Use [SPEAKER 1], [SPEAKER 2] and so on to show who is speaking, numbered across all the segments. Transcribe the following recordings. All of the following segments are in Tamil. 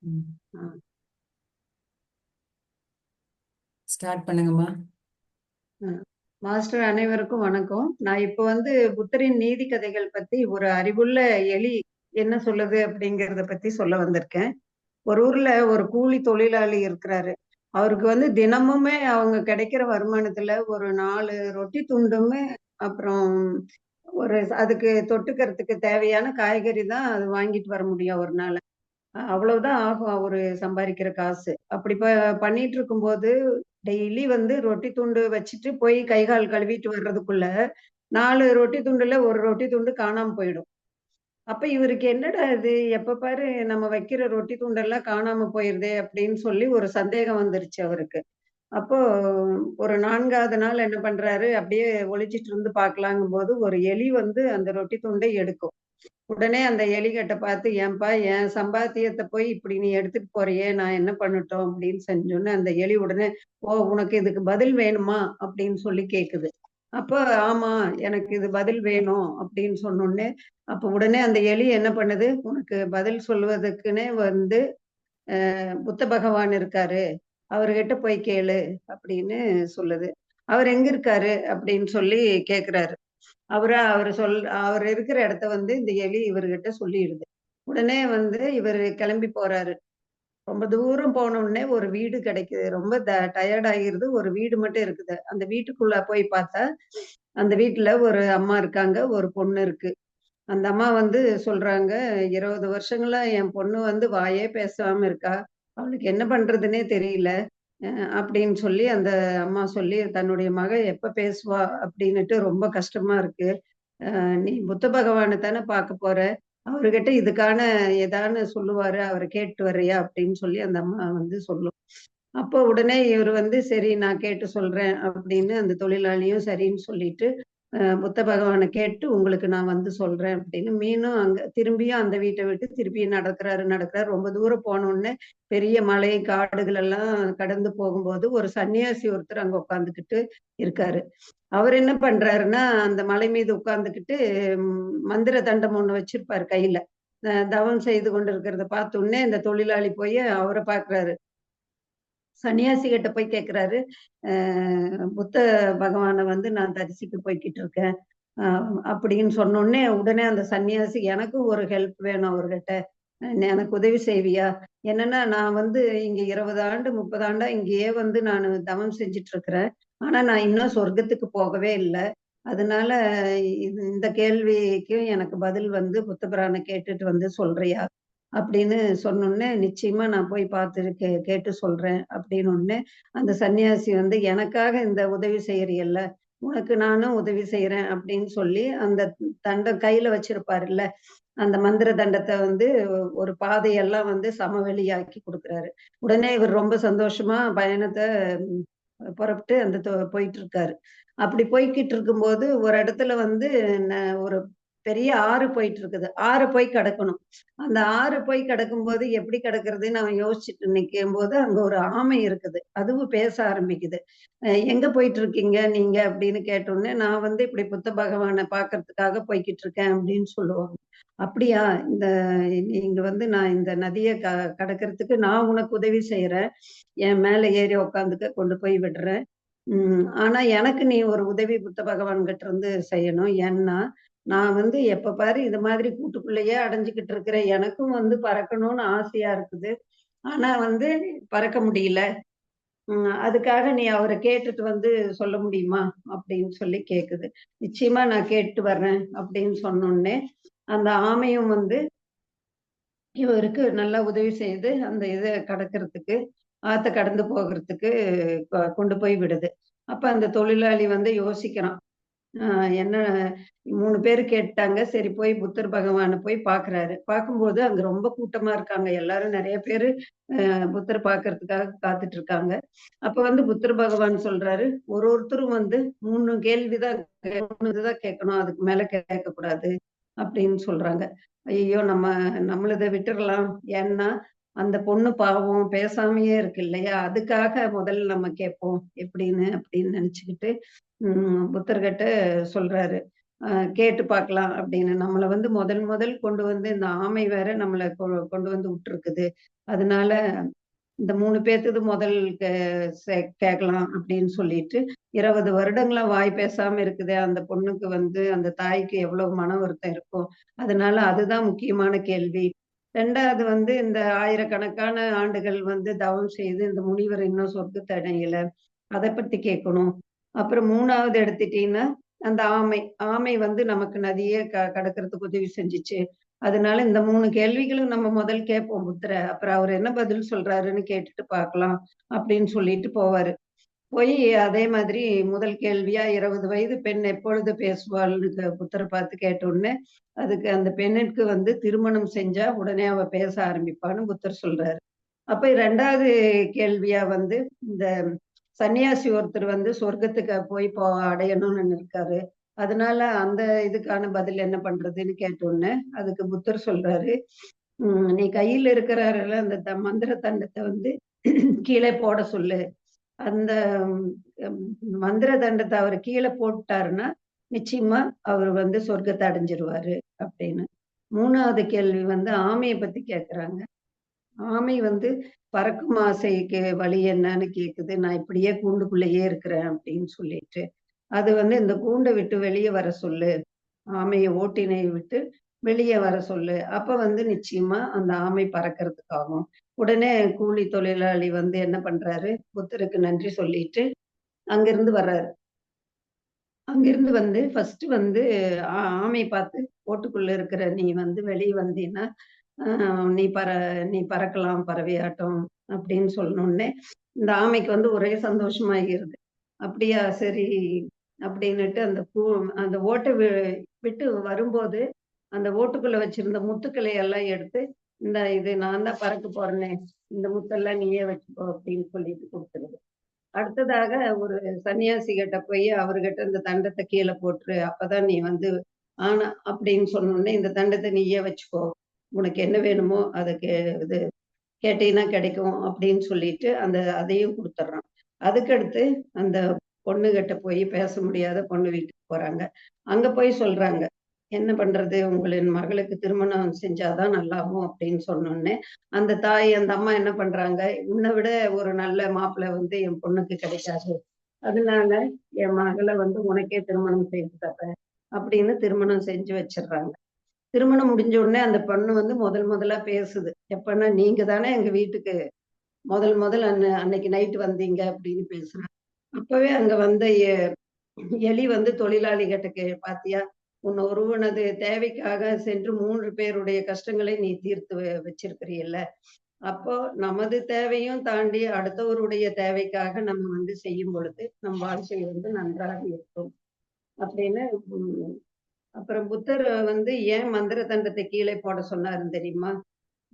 [SPEAKER 1] ம்.
[SPEAKER 2] ஆ.
[SPEAKER 1] ஸ்டார்ட் பண்ணுங்கம்மா.
[SPEAKER 2] ஆ. மாஸ்டர் அனைவருக்கும் வணக்கம். நான் இப்போ புத்தரின் நீதி கதைகள் பத்தி ஒரு அறிவுள்ள எலி என்ன சொல்லுது அப்படிங்கறத பத்தி சொல்ல வந்திருக்கேன். ஒரு ஊர்ல ஒரு கூலி தொழிலாளி இருக்கிறாரு. அவருக்கு தினமுமே அவங்க கிடைக்கிற வருமானத்துல ஒரு 4 ரொட்டி துண்டுமே, அப்புறம் ஒரு அதுக்கு தொட்டுக்கிறதுக்கு தேவையான காய்கறி தான் அது வாங்கிட்டு வர முடியும் ஒரு நாள். அவ்வளவுதான் ஆகும் அவரு சம்பாதிக்கிற காசு. அப்படி பண்ணிட்டு இருக்கும்போது டெய்லி ரொட்டி துண்டு வச்சுட்டு போய் கை கால் கழுவிட்டு வர்றதுக்குள்ள 4 ரொட்டி துண்டுல ஒரு ரொட்டி துண்டு காணாம போயிடும். அப்ப இவருக்கு என்னடா இது, எப்ப பாரு நம்ம வைக்கிற ரொட்டி துண்டெல்லாம் காணாம போயிருதே அப்படின்னு சொல்லி ஒரு சந்தேகம் வந்துருச்சு அவருக்கு. அப்போ ஒரு 4வது நாள் என்ன பண்றாரு, அப்படியே ஒளிச்சிட்டு இருந்து பார்க்கலாங்கும் போது ஒரு எலி அந்த ரொட்டி துண்டை எடுக்கும். உடனே அந்த எலிகிட்ட பார்த்து, "ஏன்பா என் சம்பாத்தியத்த போய் இப்படி நீ எடுத்துட்டு போறியே, நான் என்ன பண்ணட்டும்?" அப்படின்னு செஞ்சோனே, அந்த எலி உடனே, "ஓ! உனக்கு இதுக்கு பதில் வேணுமா?" அப்படின்னு சொல்லி கேக்குது. அப்ப, "ஆமா, எனக்கு இது பதில் வேணும்." அப்படின்னு சொன்னோனே, அப்ப உடனே அந்த எலி என்ன பண்ணுது, "உனக்கு பதில் சொல்வதற்குன்னே புத்த பகவான் இருக்காரு. அவர்கிட்ட போய் கேளு." அப்படின்னு சொல்லுது. "அவர் எங்க இருக்காரு?" அப்படின்னு சொல்லி கேக்குறாரு. அவர் இருக்கிற இடத்த இந்த எலி இவர்கிட்ட சொல்லிடுது. உடனே இவரு கிளம்பி போறாரு. ரொம்ப தூரம் போன உடனே ஒரு வீடு கிடைக்குது. ரொம்ப டயர்ட் ஆகிருது. ஒரு வீடு மட்டும் இருக்குது. அந்த வீட்டுக்குள்ள போய் பார்த்தா, அந்த வீட்ல ஒரு அம்மா இருக்காங்க. ஒரு பொண்ணு இருக்கு. அந்த அம்மா சொல்றாங்க, "20 வருஷங்களா என் பொண்ணு வாயே பேசாம இருக்கா. அவளுக்கு என்ன பண்றதுன்னே தெரியல." அ அப்படின்னு சொல்லி அந்த அம்மா சொல்லி, "தன்னுடைய மக எப்ப பேசுவா?" அப்படின்னுட்டு ரொம்ப கஷ்டமா இருக்கு. நீ புத்த பகவான தானே பார்க்க போற. அவர்கிட்ட இதுக்கான ஏதான்னு சொல்லுவாரு. அவர கேட்டு வர்றியா? அப்படின்னு சொல்லி அந்த அம்மா சொல்லும். அப்போ உடனே இவரு சரி நான் கேட்டு சொல்றேன் அப்படின்னு அந்த தொழிலாளியும் சரின்னு சொல்லிட்டு, புத்த பகவான கேட்டு உங்களுக்கு நான் சொல்றேன் அப்படின்னு மீண்டும் அங்க திரும்பியும் அந்த வீட்ட விட்டு திருப்பி நடக்கிறாரு. ரொம்ப தூரம் போனோனே பெரிய மலை, காடுகள் எல்லாம் கடந்து போகும்போது ஒரு சன்னியாசி ஒருத்தர் அங்க உட்கார்ந்துகிட்டு இருக்காரு. அவர் என்ன பண்றாருன்னா, அந்த மலை மீது உட்கார்ந்துகிட்டு மந்திர தண்டம் ஒண்ணு வச்சிருப்பாரு கையில. தவம் செய்து கொண்டிருக்கிறத பார்த்தோனே, இந்த தொழிலாளி போய் அவர பார்க்கிறாரு. சன்னியாசி கிட்ட போய் கேட்கிறாரு, "அ புத்த பகவான நான் தரிசிக்க போய்க்கிட்டு இருக்கேன்." அ அப்படின்னு சொன்னோனே, உடனே அந்த சன்னியாசி, "எனக்கும் ஒரு ஹெல்ப் வேணும் அவர்கிட்ட. எனக்கு உதவி செய்வியா? என்னன்னா நான் இங்க 20 ஆண்டு, 30 ஆண்டா இங்கேயே நானு தவம் செஞ்சுட்டு இருக்கிறேன். ஆனா நான் இன்னும் சொர்க்கத்துக்கு போகவே இல்ல. அதனால இந்த கேள்விக்கு எனக்கு பதில் புத்த பிரான கேட்டுட்டு சொல்றியா?" அப்படின்னு சொன்னோனே, "நிச்சயமா நான் போய் பார்த்து கேட்டு சொல்றேன்." அப்படின்னோனே, அந்த சன்னியாசி "எனக்காக இந்த உதவி செய்யறீயல்ல, உனக்கு நானும் உதவி செய்றேன்." அப்படின்னு சொல்லி அந்த தண்டம் கையில வச்சிருப்பாருல்ல, அந்த மந்திர தண்டத்த ஒரு பாதையெல்லாம் சமவெளியாக்கி குடுக்குறாரு. உடனே இவர் ரொம்ப சந்தோஷமா பயணத்த புறப்பட்டு அந்த போயிட்டு இருக்காரு. அப்படி போய்க்கிட்டு இருக்கும்போது ஒரு இடத்துல ந ஒரு பெரிய ஆறு போயிட்டு இருக்குது. ஆற போய் கடக்கணும். அந்த ஆறு போய் கடக்கும்போது எப்படி கடக்கிறதுன்னு அவன் யோசிச்சுட்டு நிக்கும்போது, அங்க ஒரு ஆமை இருக்குது. அதுவும் பேச ஆரம்பிக்குது. எங்க போயிட்டு இருக்கீங்க நீங்க?" அப்படின்னு கேட்டோனே, "நான் இப்படி புத்த பகவான பார்க்கறதுக்காக போய்க்கிட்டு இருக்கேன்." அப்படின்னு சொல்லுவாங்க. "அப்படியா? நீங்க நான் இந்த நதிய கடக்கிறதுக்கு நான் உனக்கு உதவி செய்றேன். என் மேல ஏறி உட்காந்துக்க, கொண்டு போய் விடுறேன். ஆனா எனக்கு நீ ஒரு உதவி புத்த பகவான் கிட்ட இருந்து செய்யணும். ஏன்னா, நான் எப்ப பாரு இது மாதிரி கூட்டுக்குள்ளேயே அடைஞ்சுகிட்டு இருக்கிறேன். எனக்கும் பறக்கணும்னு ஆசையா இருக்குது. ஆனா பறக்க முடியல. அதுக்காக நீ அவர கேட்டுட்டு சொல்ல முடியுமா?" அப்படின்னு சொல்லி கேக்குது. "நிச்சயமா நான் கேட்டு வர்றேன்." அப்படின்னு சொன்னோனே, அந்த ஆமையும் இவருக்கு நல்லா உதவி செய்து அந்த இத கடக்கிறதுக்கு, ஆத்த கடந்து போகறதுக்கு கொண்டு போய் விடுது. அப்ப அந்த தொழிலாளி யோசிக்கிறான். அ என்ன 3 பேரு கேட்டாங்க. சரி போய் புத்தர் பகவான போய் பார்க்குறாரு. பார்க்கும்போது அங்க ரொம்ப கூட்டமா இருக்காங்க. எல்லாரும் நெறைய பேரு புத்தர பார்க்கறதுக்காக காத்துட்டு இருக்காங்க. அப்ப புத்தர் பகவான் சொல்றாரு, ஒருத்தரும் 3 கேள்வி தான் 3 இதுதான் கேட்கணும். அதுக்கு மேல கேட்கக்கூடாது." அப்படின்னு சொல்றாங்க. ஐயய்யோ! நம்மளத விட்டுறலாம். ஏன்னா, அந்த பொண்ணு பாவம் பேசாமயே இருக்கு இல்லையா? அதுக்காக முதல்ல நம்ம கேட்போம். எப்படின்னு அப்படின்னு நெனச்சுக்கிட்டு, புத்தர்கிட்ட சொல்றாரு. கேட்டு பார்க்கலாம் அப்படின்னு. நம்மள வந்து முதல் முதல் கொண்டு வந்து இந்த ஆமை வேற நம்மள கொண்டு வந்து விட்டுருக்குது. அதனால இந்த 3 பேத்துது முதல் கேட்கலாம் அப்படின்னு சொல்லிட்டு 20 வருடங்களா வாய் பேசாம இருக்குதே அந்த பொண்ணுக்கு வந்து அந்த தாய்க்கு எவ்வளவு மன வருத்தம் இருக்கும். அதனால அதுதான் முக்கியமான கேள்வி. 2வது வந்து இந்த ஆயிரக்கணக்கான ஆண்டுகள் வந்து தவம் செய்து இந்த முனிவர் இன்னும் சொர்க்கத்தை அடையல. அதை பத்தி கேட்கணும். அப்புறம் 3வது எடுத்துட்டீங்கன்னா அந்த ஆமை ஆமை வந்து நமக்கு நதியே கடக்கிறதுக்கு உதவி செஞ்சுச்சு. அதனால இந்த 3 கேள்விகளும் நம்ம முதல் கேட்போம் புத்தர. அப்புறம் அவர் என்ன பதில் சொல்றாருன்னு கேட்டுட்டு பார்க்கலாம் அப்படின்னு சொல்லிட்டு போவாரு. போய் அதே மாதிரி முதல் கேள்வியா 20 வயது பெண் எப்பொழுது பேசுவாள்னு புத்தரை பார்த்து கேட்ட உடனே அதுக்கு அந்த பெண்ணுக்கு வந்து திருமணம் செஞ்சா உடனே அவ பேச ஆரம்பிப்பான்னு புத்தர் சொல்றாரு. அப்ப 2வது கேள்வியா வந்து இந்த சன்னியாசி ஒருத்தர் வந்து சொர்க்கத்துக்கு போய் அடையணும்னு இருக்காரு. அதனால அந்த இதுக்கான பதில் என்ன பண்றதுன்னு கேட்டோன்னே அதுக்கு புத்தர் சொல்றாரு, நீ கையில இருக்கிறாருல அந்த மந்திர தண்டத்தை வந்து கீழே போட சொல்லு. அந்த ம், மந்திர தண்டத்தை அவர் கீழே போட்டாருன்னா நிச்சயமா அவர் வந்து சொர்க்கத்தை அடைஞ்சிருவாரு அப்படின்னு. 3வது கேள்வி வந்து ஆமையை பத்தி கேக்குறாங்க. ஆமை வந்து பறக்கும் ஆசைக்கு வழி என்னன்னு கேக்குது. நான் இப்படியே கூண்டுக்குள்ளேயே இருக்கிறேன் அப்படின்னு சொல்லிட்டு. அது வந்து இந்த கூண்டை விட்டு வெளியே வர சொல்லு. ஆமைய ஓட்டினை விட்டு வெளியே வர சொல்லு. அப்ப வந்து நிச்சயமா அந்த ஆமை பறக்கிறதுக்கு ஆகும். உடனே கூலி தொழிலாளி வந்து என்ன பண்றாரு, புத்தருக்கு நன்றி சொல்லிட்டு அங்கிருந்து வர்றாரு. அங்கிருந்து வந்து ஃபர்ஸ்ட் வந்து ஆமைய பார்த்து, "ஓட்டுக்குள்ள இருக்கிற நீ வந்து வெளிய வந்தீன்னா, அ நீ பற நீ பறக்கலாம் பறவையாட்டம்" அப்படின்னு சொன்னோனே, இந்த ஆமைக்கு வந்து ஒரே சந்தோஷமாகிருது. "அப்படியா சரி" அப்படின்னுட்டு அந்த ஓட்ட விட்டு வரும்போது, அந்த ஓட்டுக்குள்ள வச்சிருந்த முத்துக்களை எல்லாம் எடுத்து, "இந்தா இது நான் தான் பறக்க போறேனே, இந்த முத்தெல்லாம் நீயே வச்சுக்கோ" அப்படின்னு சொல்லிட்டு குடுத்துருது. அடுத்ததாக ஒரு சன்னியாசி கிட்ட போய் அவர்கிட்ட இந்த தண்டத்தை கீழே போட்டுரு. அப்பதான் நீ வந்து ஆனா அப்படின்னு சொன்னோனே, இந்த தண்டத்தை நீயே வச்சுக்கோ. உனக்கு என்ன வேணுமோ அத இது கேட்டீன்னா கிடைக்கும் அப்படின்னு சொல்லிட்டு அதையும் குடுத்துடுறான். அதுக்கடுத்து அந்த பொண்ணுகிட்ட போய் பேச முடியாத பொண்ணு வீட்டுக்கு போறாங்க. அங்க போய் சொல்றாங்க. என்ன பண்றது? உங்களின் மகளுக்கு திருமணம் செஞ்சாதான் நல்லாகும் அப்படின்னு சொன்னோனே, அந்த தாய் அந்த அம்மா என்ன பண்றாங்க, உன்னை விட ஒரு நல்ல மாப்பிள்ளை வந்து என் பொண்ணுக்கு கிடைக்காது. அதனால என் மகள வந்து உனக்கே திருமணம் செய்து தர்றேன் அப்படின்னு திருமணம் செஞ்சு வச்சிடுறாங்க. திருமணம் முடிஞ்ச உடனே அந்த பொண்ணு வந்து முதலா பேசுது. எப்பன்னா, நீங்க தானே எங்க வீட்டுக்கு முதல் அன்னைக்கு நைட் வந்தீங்க அப்படின்னு பேசுறாங்க. அப்பவே அங்க வந்த எலி வந்து தொழிலாளி கிட்ட பாத்தியா, உன் ஒருவனது தேவைக்காக சென்று 3 பேருடைய கஷ்டங்களை நீ தீர்த்து வச்சிருக்கிறீல்ல. அப்போ நமது தேவையும் தாண்டி அடுத்தவருடைய தேவைக்காக நம்ம வந்து செய்யும் பொழுது நம் வாழ்க்கை வந்து நன்றாக இருக்கும் அப்படின்னு. உம், அப்புறம் புத்தர் வந்து ஏன் மந்திர தண்டத்தை கீழே போட சொன்னாருன்னு தெரியுமா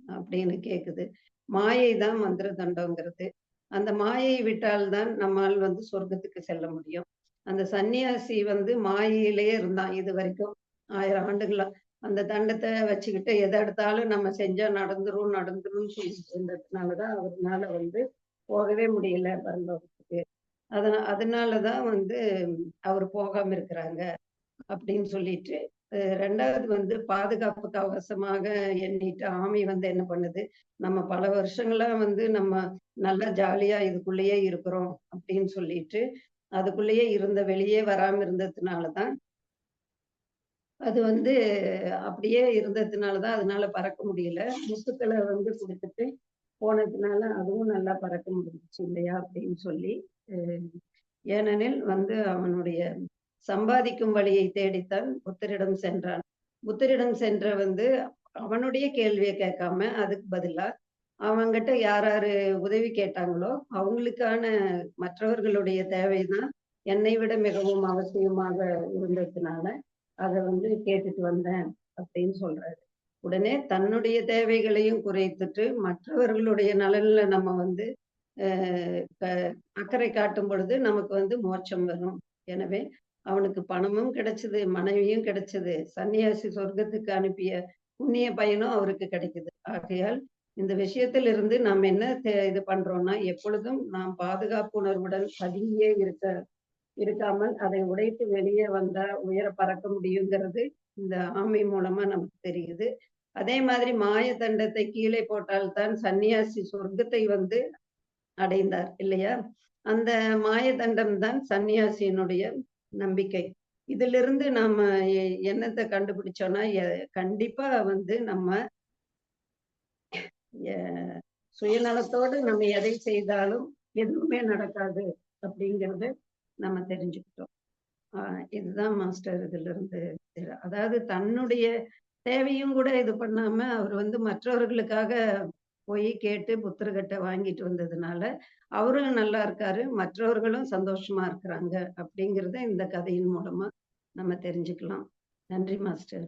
[SPEAKER 2] அப்படின்னு கேக்குது. மாயை தான் மந்திர தண்டங்கிறது. அந்த மாயை விட்டால்தான் நம்மால் வந்து சொர்க்கத்துக்கு செல்ல முடியும். அந்த சன்னியாசி வந்து மாயையிலேயே இருந்தான் இது வரைக்கும் 1000 ஆண்டுகளா. அந்த தண்டத்தை வச்சுக்கிட்டு எதை எடுத்தாலும் நம்ம செஞ்சா நடந்துரும்னு சொல்லிட்டு இருந்ததுனாலதான் அவர்னால வந்து போகவே முடியல பரலோகத்துக்கு. அதனாலதான் வந்து அவர் போகாம இருக்கிறாங்க அப்படின்னு சொல்லிட்டு 2வது வந்து பாதுகாப்பு கவசமாக எண்ணிட்டு ஆமை வந்து என்ன பண்ணுது, நம்ம பல வருஷங்களா வந்து நம்ம நல்லா ஜாலியா இதுக்குள்ளேயே இருக்கிறோம் அப்படின்னு சொல்லிட்டு அதுக்குள்ளேயே வெளியே வராம இருந்ததுனாலதான் அது வந்து அப்படியே இருந்ததுனாலதான் அதனால பறக்க முடியல. முத்துக்களை வந்து கொடுத்துட்டு போனதுனால அதுவும் நல்லா பறக்க முடிஞ்சுச்சு இல்லையா அப்படின்னு சொல்லி. அஹ் ஏனெனில் வந்து அவனுடைய சம்பாதிக்கும் வழியை தேடித்தான் புத்தரிடம் சென்றான். புத்தரிடம் சென்ற வந்து அவனுடைய கேள்வியை கேட்காம அதுக்கு பதிலா அவங்கிட்ட யார் யாரு உதவி கேட்டாங்களோ அவங்களுக்கான மற்றவர்களுடைய தேவைதான் என்னை விட மிகவும் அவசியமாக இருந்ததுனால அதை வந்து கேட்டுட்டு வந்தேன் அப்படின்னு சொல்றாரு. உடனே தன்னுடைய தேவைகளையும் குறைத்துட்டு மற்றவர்களுடைய நலன்ல நம்ம வந்து அக்கறை காட்டும் பொழுது நமக்கு வந்து மோட்சம் வரும். எனவே அவனுக்கு பணமும் கிடைச்சது, மனைவியும் கிடைச்சது, சன்னியாசி சொர்க்கத்துக்கு அனுப்பிய புண்ணிய பயனும் அவருக்கு கிடைக்குது. ஆகையால் இந்த விஷயத்தில் இருந்து நாம் என்ன இது பண்றோம்னா எப்பொழுதும் நாம் பாதுகாப்பு உணர்வுடன் பதுங்கியே இருக்க இருக்காமல் அதை உடைத்து வெளியே வந்தா உயர பறக்க முடியுங்கிறது இந்த ஆமை மூலமா நமக்கு தெரியுது. அதே மாதிரி மாய தண்டத்தை கீழே போட்டால்தான் சன்னியாசி சொர்க்கத்தை வந்து அடைந்தார் இல்லையா? அந்த மாய தண்டம் தான் சன்னியாசியினுடைய நம்பிக்கை. இதிலிருந்து நாம என்னத்தை கண்டுபிடிச்சோம்னா, கண்டிப்பா வந்து நம்ம சுயநலத்தோடு நம்ம எதை செய்தாலும் எதுவுமே நடக்காது அப்படிங்கறத நம்ம தெரிஞ்சுக்கிட்டோம். இதுதான் மாஸ்டர் இதுல இருந்து அதாவது தன்னுடைய தேவையும் கூட இது பண்ணாம அவர் வந்து மற்றவர்களுக்காக போய் கேட்டு புத்தர்கிட்ட வாங்கிட்டு வந்ததுனால அவரும் நல்லா இருக்காரு, மற்றவர்களும் சந்தோஷமா இருக்கிறாங்க அப்படிங்கறத இந்த கதையின் மூலமா நம்ம தெரிஞ்சுக்கலாம். நன்றி மாஸ்டர்.